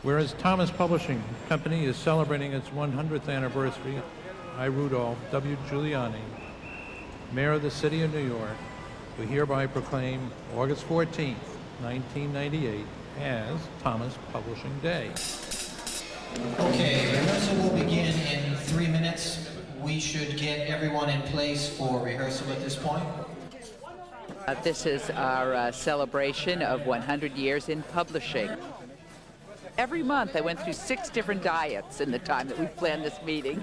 Whereas Thomas Publishing Company is celebrating its 100th anniversary, I, Rudolph W. Giuliani, Mayor of the City of New York, do hereby proclaim August 14th, 1998 as Thomas Publishing Day. Okay, rehearsal will begin in 3 minutes. We should get everyone in place for rehearsal at this point. This is our celebration of 100 years in publishing. Every month I went through 6 different diets in the time that we've planned this meeting.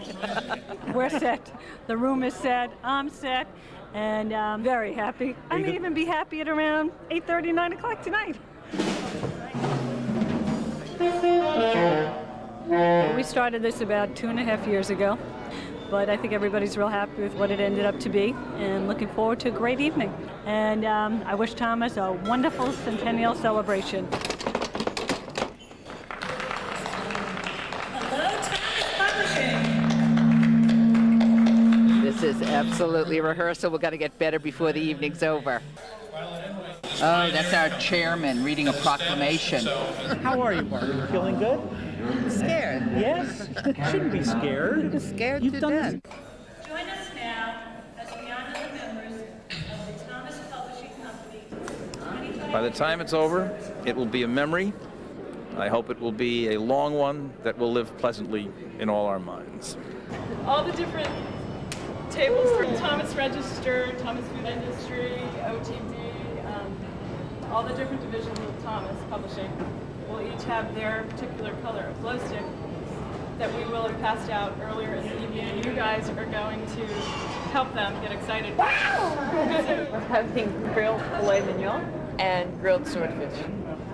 We're set. The room is set. I'm set. And I'm very happy. I may even be happy at around 8:30, 9 o'clock tonight. We started this about 2.5 years ago. But I think everybody's real happy with what it ended up to be and looking forward to a great evening. And I wish Thomas a wonderful centennial celebration. Hello, Thomas Publishing. This is absolutely rehearsal. We're going to get better before the evening's over. Oh, that's our chairman reading a proclamation. How are you, Mark? Feeling good? Scared. Yes? Shouldn't be scared. Scared You've to done death. Join us now as we honor the members of the Thomas Publishing Company. By the time it's over, it will be a memory. I hope it will be a long one that will live pleasantly in all our minds. All the different tables for Thomas Register, Thomas Food Industry, OTD, all the different divisions of Thomas Publishing will each have their particular color of glow stick that we will have passed out earlier in the evening, and you guys are going to help them get excited. We're having grilled filet mignon and grilled swordfish,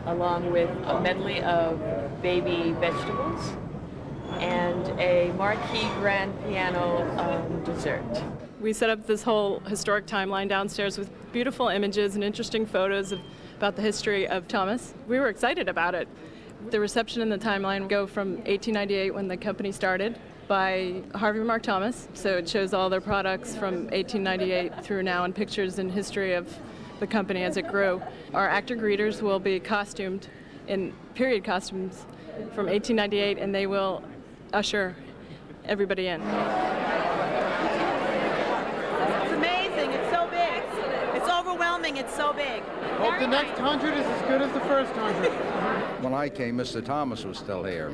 along with a medley of baby vegetables and a Marquis grand piano dessert. We set up this whole historic timeline downstairs with beautiful images and interesting photos about the history of Thomas. We were excited about it. The reception and the timeline go from 1898, when the company started, by Harvey Mark Thomas. So it shows all their products from 1898 through now and pictures and history of the company as it grew. Our actor greeters will be costumed in period costumes from 1898, and they will usher everybody in. It's amazing. It's so big. It's overwhelming. It's so big. Hope the next 100 is as good as the first 100. When I came, Mr. Thomas was still here.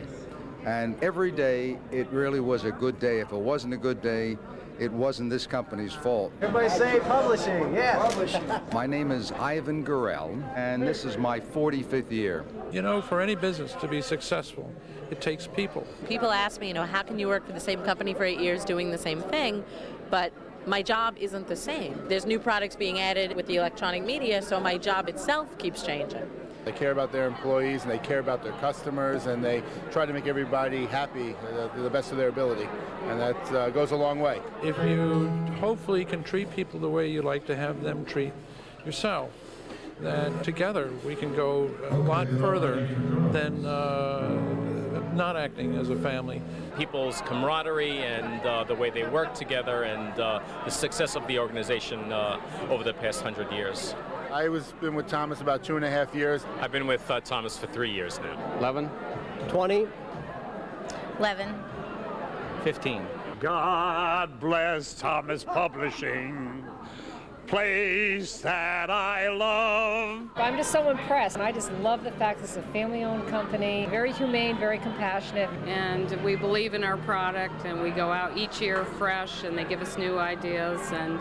And every day, it really was a good day. If it wasn't a good day, it wasn't this company's fault. Everybody say publishing, yeah. Publishing. My name is Ivan Gurel, and this is my 45th year. You know, for any business to be successful, it takes people. People ask me, how can you work for the same company for 8 years doing the same thing? But my job isn't the same. There's new products being added with the electronic media, so my job itself keeps changing. They care about their employees, and they care about their customers, and they try to make everybody happy to the best of their ability, and that goes a long way. If you hopefully can treat people the way you like to have them treat yourself, then together we can go a lot further than not acting as a family. People's camaraderie and the way they work together, and the success of the organization over the past 100 years. I've been with Thomas about 2.5 years. I've been with Thomas for 3 years now. 11. 20. 11. 15. God bless Thomas Publishing, place that I love. I'm just so impressed. I just love the fact it's a family-owned company, very humane, very compassionate. And we believe in our product, and we go out each year fresh, and they give us new ideas, and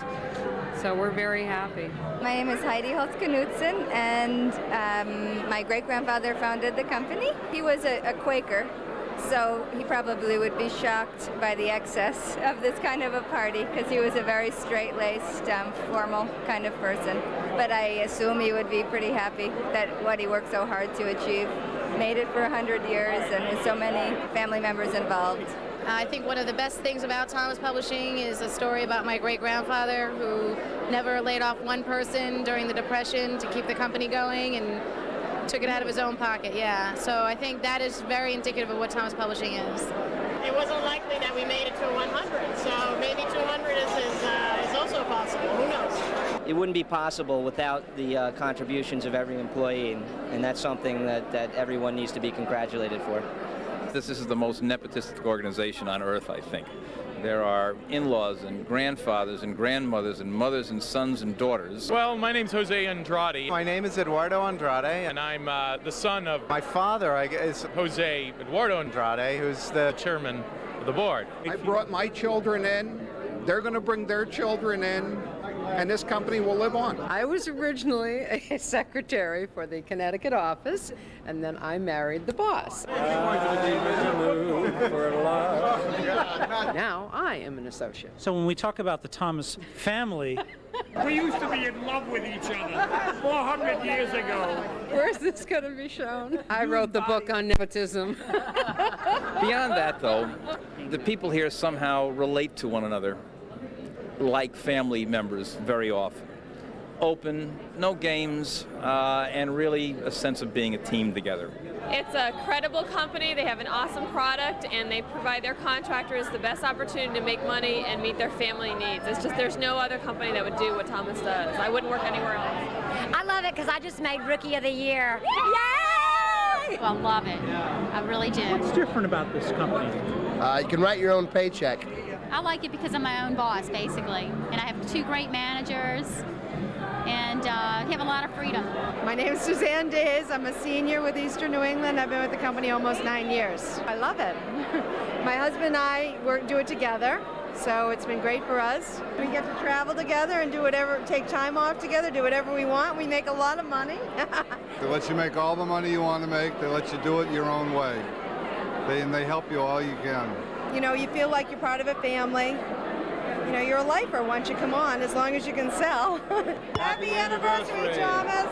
so we're very happy. My name is Heidi Holtz-Knudsen, and my great-grandfather founded the company. He was a Quaker, so he probably would be shocked by the excess of this kind of a party, because he was a very straight-laced, formal kind of person. But I assume he would be pretty happy that what he worked so hard to achieve made it for 100 years, and with so many family members involved. I think one of the best things about Thomas Publishing is a story about my great-grandfather, who never laid off one person during the Depression to keep the company going, and took it out of his own pocket, yeah. So I think that is very indicative of what Thomas Publishing is. It wasn't likely that we made it to 100, so maybe 200 is also possible. Who knows? it wouldn't be possible without the contributions of every employee, and that's something that everyone needs to be congratulated for. This is the most nepotistic organization on earth, I think. There are in-laws and grandfathers and grandmothers and mothers and sons and daughters. Well, my name's Jose Andrade. My name is Eduardo Andrade. And I'm the son of... My father is Jose Eduardo Andrade, who's the chairman of the board. I brought my children in. They're going to bring their children in, and this company will live on. I was originally a secretary for the Connecticut office, and then I married the boss. Now I am an associate. So when we talk about the Thomas family, we used to be in love with each other 400 years ago. Where's this going to be shown? I wrote the book on nepotism. Beyond that, though, the people here somehow relate to one another like family members very often. Open, no games, and really a sense of being a team together. It's a credible company, they have an awesome product, and they provide their contractors the best opportunity to make money and meet their family needs. It's just there's no other company that would do what Thomas does. I wouldn't work anywhere else. I love it because I just made Rookie of the Year. Yay! I love it. I really do. What's different about this company? You can write your own paycheck. I like it because I'm my own boss, basically. And I have 2 great managers, and you have a lot of freedom. My name is Suzanne Days. I'm a senior with Eastern New England. I've been with the company almost 9 years. I love it. My husband and I do it together, so it's been great for us. We get to travel together and do whatever, take time off together, do whatever we want. We make a lot of money. They let you make all the money you want to make. They let you do it your own way. They help you all you can. You know, you feel like you're part of a family. You know, you're a lifer once you come on, as long as you can sell. Happy anniversary, Thomas!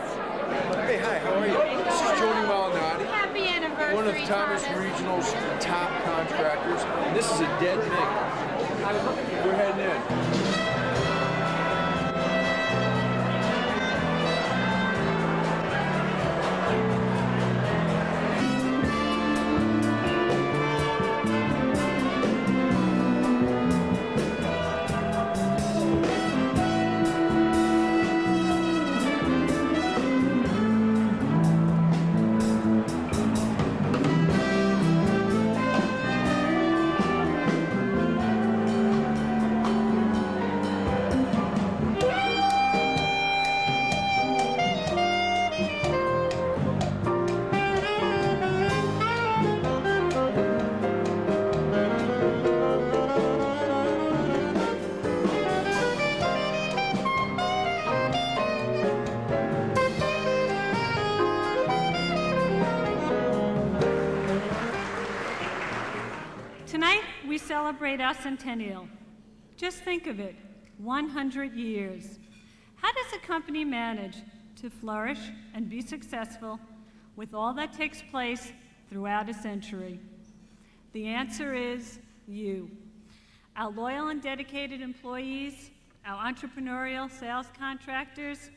Hey, hi, how are you? This is Jody Malinati. Happy anniversary, one of Thomas Regional's top contractors. And this is a dead Nick. We're heading in. Tonight, we celebrate our centennial. Just think of it, 100 years. How does a company manage to flourish and be successful with all that takes place throughout a century? The answer is you. Our loyal and dedicated employees, our entrepreneurial sales contractors,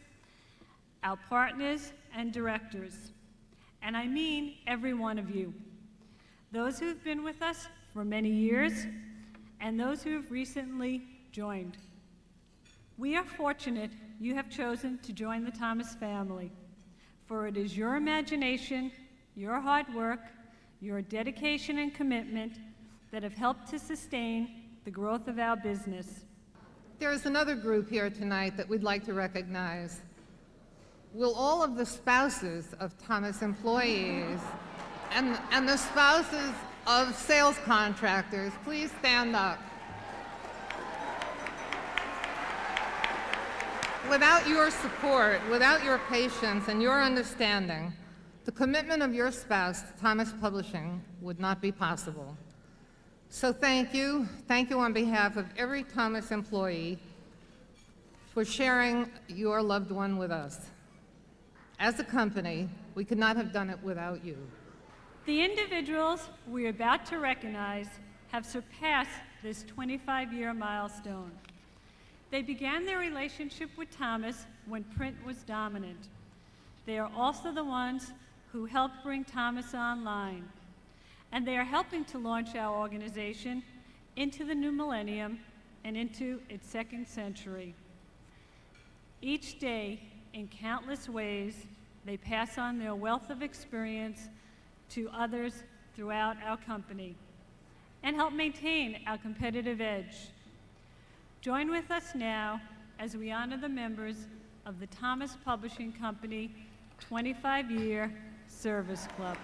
our partners and directors. And I mean every one of you. Those who've been with us for many years, and those who have recently joined. We are fortunate you have chosen to join the Thomas family, for it is your imagination, your hard work, your dedication and commitment that have helped to sustain the growth of our business. There is another group here tonight that we'd like to recognize. Will all of the spouses of Thomas employees and the spouses of sales contractors please stand up? Without your support, without your patience and your understanding, the commitment of your spouse to Thomas Publishing would not be possible. So thank you on behalf of every Thomas employee for sharing your loved one with us. As a company, we could not have done it without you. The individuals we're about to recognize have surpassed this 25-year milestone. They began their relationship with Thomas when print was dominant. They are also the ones who helped bring Thomas online, and they are helping to launch our organization into the new millennium and into its second century. Each day, in countless ways, they pass on their wealth of experience to others throughout our company and help maintain our competitive edge. Join with us now as we honor the members of the Thomas Publishing Company 25-Year Service Club.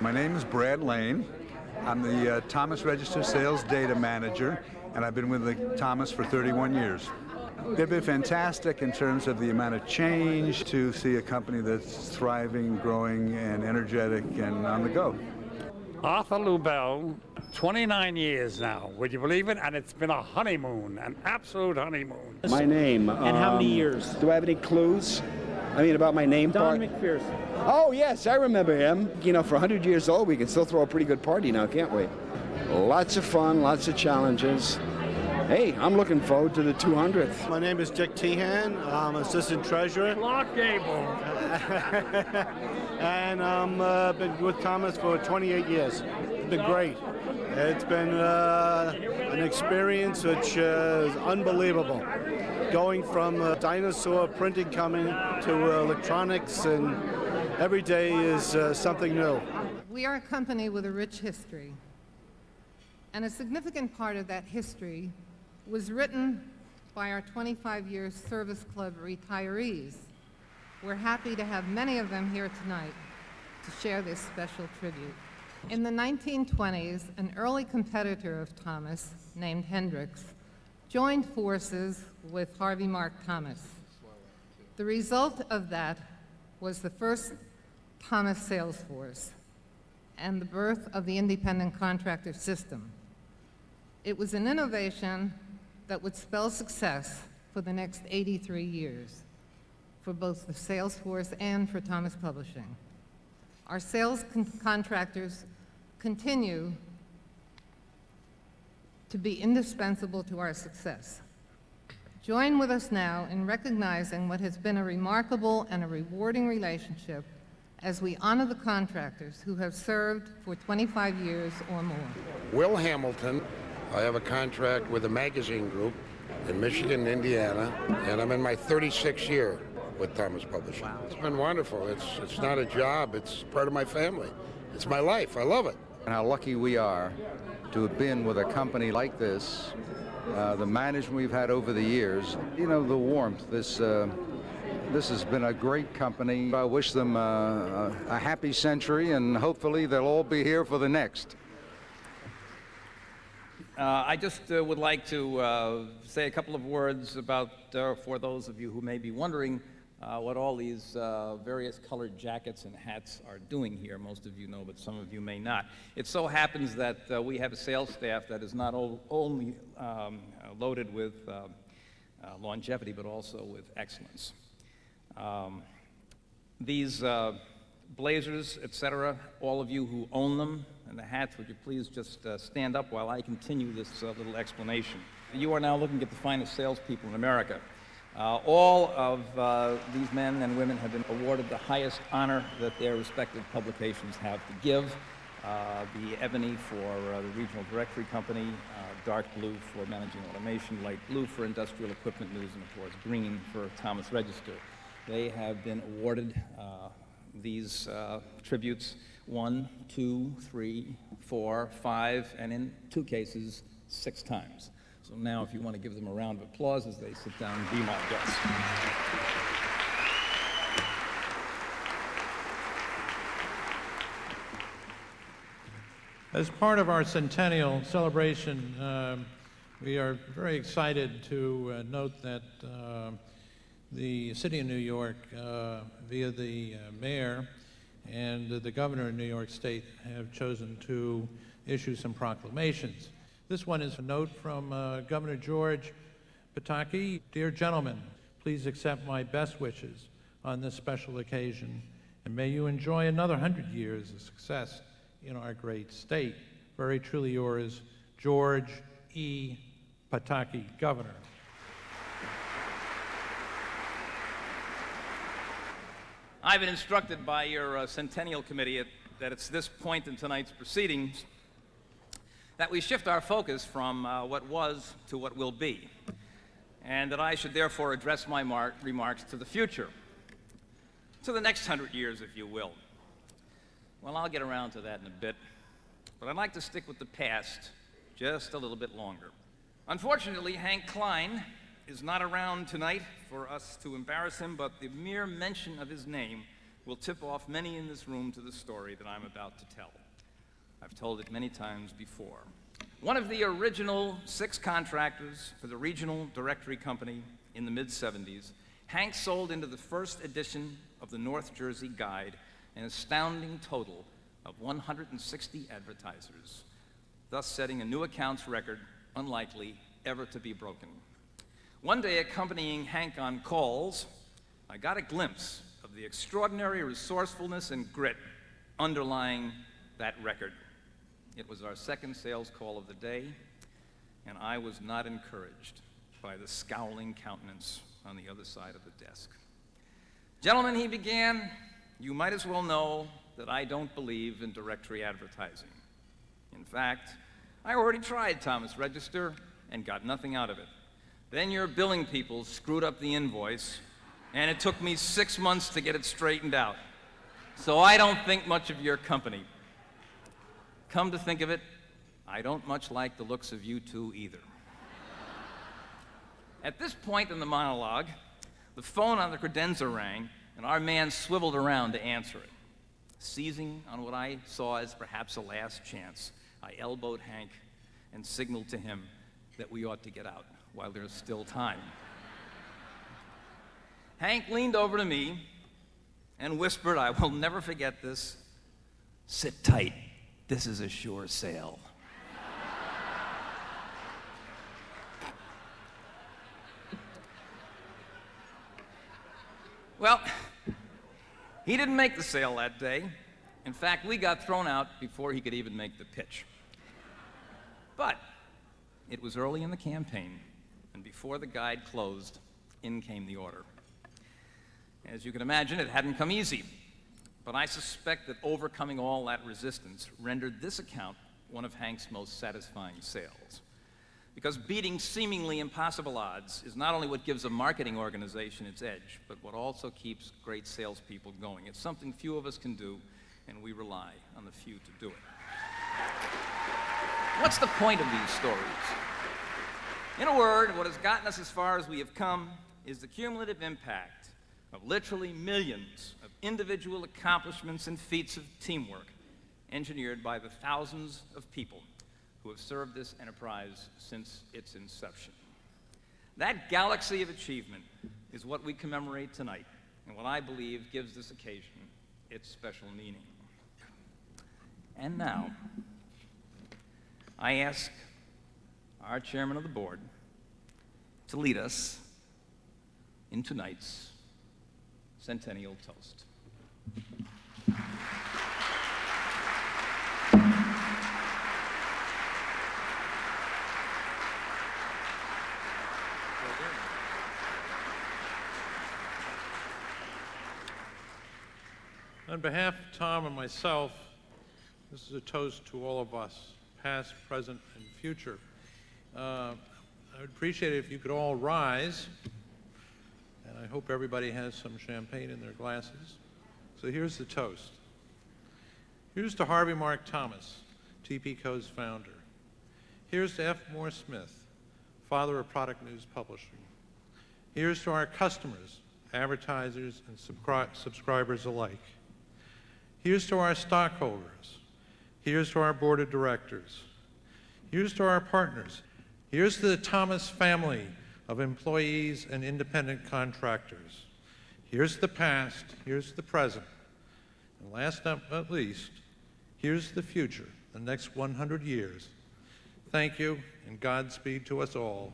My name is Brad Lane. I'm the Thomas Register Sales Data Manager, and I've been with the Thomas for 31 years. They've been fantastic in terms of the amount of change to see a company that's thriving, growing, and energetic and on the go. Arthur Lubell, 29 years now, would you believe it? And it's been a honeymoon, an absolute honeymoon. My name. And how many years? Do I have any clues? I mean, about my name Don part? McPherson. Oh, yes, I remember him. You know, for 100 years old, we can still throw a pretty good party now, can't we? Lots of fun, lots of challenges. Hey, I'm looking forward to the 200th. My name is Dick Tehan. I'm Assistant Treasurer. Clark Gable. And I've been with Thomas for 28 years. It's been great. It's been an experience which is unbelievable. Going from dinosaur printing coming to electronics, and every day is something new. We are a company with a rich history, and a significant part of that history was written by our 25-year Service Club retirees. We're happy to have many of them here tonight to share this special tribute. In the 1920s, an early competitor of Thomas, named Hendricks, joined forces with Harvey Mark Thomas. The result of that was the first Thomas sales force and the birth of the independent contractor system. It was an innovation that would spell success for the next 83 years for both the sales force and for Thomas Publishing. Our sales contractors continue to be indispensable to our success. Join with us now in recognizing what has been a remarkable and a rewarding relationship as we honor the contractors who have served for 25 years or more. Will Hamilton. I have a contract with a magazine group in Michigan, Indiana, and I'm in my 36th year with Thomas Publishing. It's been wonderful. It's not a job, it's part of my family. It's my life, I love it. And how lucky we are to have been with a company like this, the management we've had over the years, you know, the warmth, this has been a great company. I wish them a happy century, and hopefully they'll all be here for the next. I just would like to say a couple of words about, for those of you who may be wondering what all these various colored jackets and hats are doing here. Most of you know, but some of you may not. It so happens that we have a sales staff that is not only loaded with longevity, but also with excellence. These blazers, etc., all of you who own them, and the hats, would you please just stand up while I continue this little explanation. You are now looking at the finest salespeople in America. All of these men and women have been awarded the highest honor that their respective publications have to give. The ebony for the Regional Directory Company, dark blue for Managing Automation, light blue for Industrial Equipment News, and of course green for Thomas Register. They have been awarded these tributes 1, 2, 3, 4, 5, and in 2 cases, 6 times. So now if you want to give them a round of applause as they sit down and be my guests. As part of our centennial celebration, we are very excited to note that the City of New York, via the mayor and the governor of New York State, have chosen to issue some proclamations. This one is a note from Governor George Pataki. Dear gentlemen, please accept my best wishes on this special occasion, and may you enjoy another 100 years of success in our great state. Very truly yours, George E. Pataki, Governor. I've been instructed by your Centennial Committee that it's this point in tonight's proceedings that we shift our focus from what was to what will be, and that I should therefore address my remarks to the future, to the next 100 years, if you will. Well, I'll get around to that in a bit, but I'd like to stick with the past just a little bit longer. Unfortunately, Hank Klein is not around tonight for us to embarrass him, but the mere mention of his name will tip off many in this room to the story that I'm about to tell. I've told it many times before. One of the original 6 contractors for the Regional Directory Company in the mid-70s, Hank sold into the first edition of the North Jersey Guide an astounding total of 160 advertisers, thus setting a new accounts record unlikely ever to be broken. One day, accompanying Hank on calls, I got a glimpse of the extraordinary resourcefulness and grit underlying that record. It was our second sales call of the day, and I was not encouraged by the scowling countenance on the other side of the desk. Gentlemen, he began, you might as well know that I don't believe in directory advertising. In fact, I already tried Thomas Register and got nothing out of it. Then your billing people screwed up the invoice, and it took me 6 months to get it straightened out. So I don't think much of your company. Come to think of it, I don't much like the looks of you two either. At this point in the monologue, the phone on the credenza rang, and our man swiveled around to answer it. Seizing on what I saw as perhaps a last chance, I elbowed Hank and signaled to him that we ought to get out while there's still time. Hank leaned over to me and whispered, I will never forget this, "Sit tight, this is a sure sale." Well, he didn't make the sale that day. In fact, we got thrown out before he could even make the pitch. But it was early in the campaign, and before the guide closed, in came the order. As you can imagine, it hadn't come easy, but I suspect that overcoming all that resistance rendered this account one of Hank's most satisfying sales. Because beating seemingly impossible odds is not only what gives a marketing organization its edge, but what also keeps great salespeople going. It's something few of us can do, and we rely on the few to do it. What's the point of these stories? In a word, what has gotten us as far as we have come is the cumulative impact of literally millions of individual accomplishments and feats of teamwork engineered by the thousands of people who have served this enterprise since its inception. That galaxy of achievement is what we commemorate tonight, and what I believe gives this occasion its special meaning. And now, I ask our chairman of the board to lead us in tonight's Centennial Toast. On behalf of Tom and myself, this is a toast to all of us, past, present, and future. I would appreciate it if you could all rise, and I hope everybody has some champagne in their glasses. So here's the toast. Here's to Harvey Mark Thomas, TPCO's founder. Here's to F. Moore Smith, father of Product News Publishing. Here's to our customers, advertisers, and subscribers alike. Here's to our stockholders. Here's to our board of directors. Here's to our partners. Here's to the Thomas family of employees and independent contractors. Here's the past, here's the present, and last but not least, here's the future, the next 100 years. Thank you, and Godspeed to us all.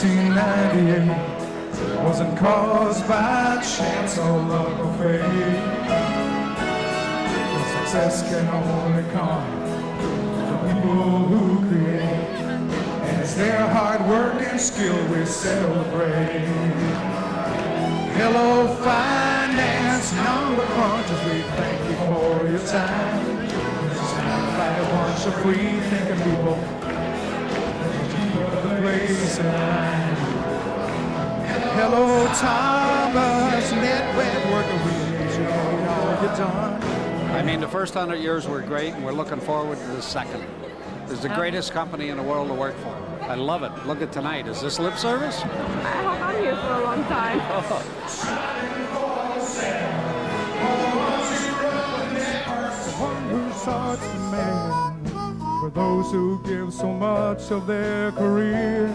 1998 wasn't caused by chance or luck or fate. The success can only come from people who create, and it's their hard work and skill we celebrate. Hello, finance number crunchers, we thank you for your time. By a bunch of free thinking people, the place in line. Hello, Thomas, net web worker, we appreciate all you've done. I mean, the first 100 years were great, and we're looking forward to the second. It's the greatest company in the world to work for. I love it. Look at tonight. Is this lip service? I hope I'm here for a long time. One who starts the man, for those who give so much of their career.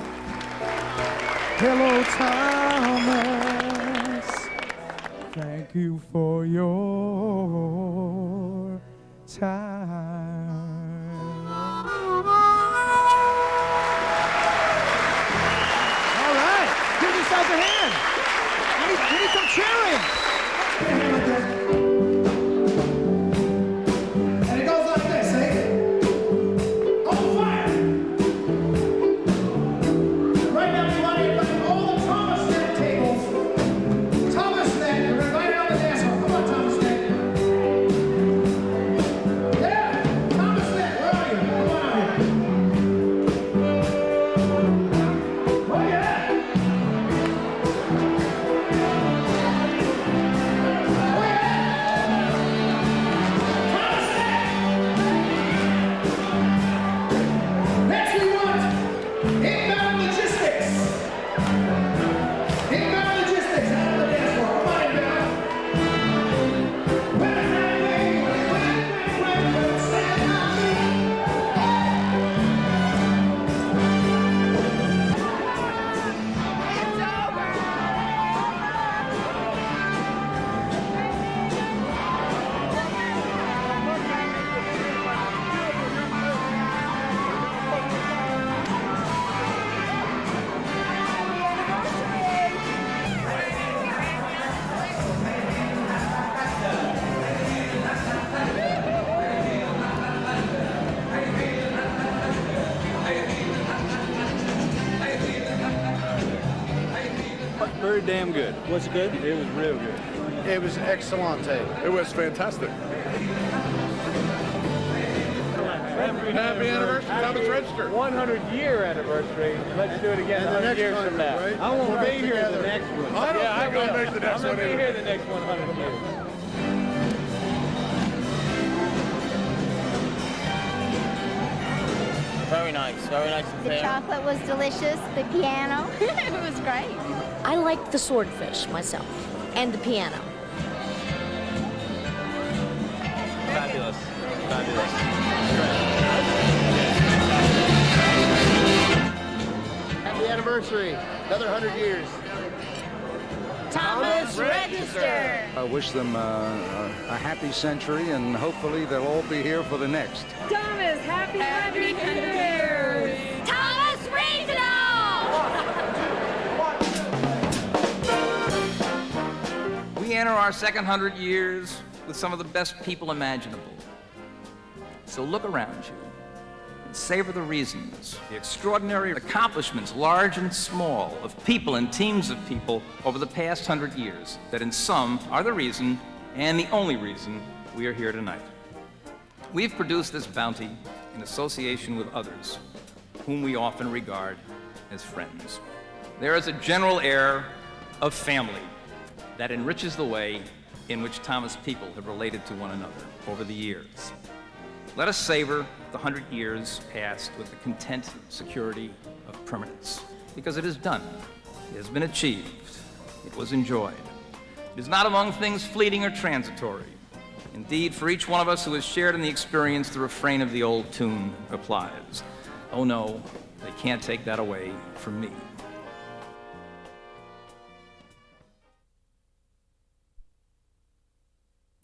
Hello, Thomas. Thank you for your time. All right, give yourself a hand. We need some cheering. And it goes like this, eh? On fire. Right now, we want to invite all the Thomas Net tables. Thomas Net, you're invited on the dance floor. Come on, Thomas Net. Yeah, Thomas Net, where are you? Come on out here. Oh, yeah. Next we want inbound logistics. Inbound logistics out of the dance floor. Come on, inbound. When, stand on me. Very damn good. Was it good? It was real good. It was excellent. It was fantastic. Happy anniversary, Thomas Register. 100-year anniversary. Let's do it again And the 100 next years one, from now. right? I won't Right be here together. the next one. I don't yeah, think I will. I'll make the next I'm one gonna be either. here the next 100 years. Very nice The chocolate was delicious, the piano, it was great. I liked the swordfish myself, and the piano. Fabulous. Fabulous. Happy anniversary. Another 100 years. Thomas Register. I wish them a happy century, and hopefully they'll all be here for the next. Thomas, happy 100 years. Thomas Regional! We enter our second 100 years with some of the best people imaginable. So look around you and savor the reasons, the extraordinary accomplishments, large and small, of people and teams of people over the past 100 years that in sum are the reason and the only reason we are here tonight. We've produced this bounty in association with others, whom we often regard as friends. There is a general air of family that enriches the way in which Thomas people have related to one another over the years. Let us savor the 100 years past with the content and security of permanence, because it is done, it has been achieved, it was enjoyed. It is not among things fleeting or transitory. Indeed, for each one of us who has shared in the experience, the refrain of the old tune applies. Oh no, they can't take that away from me.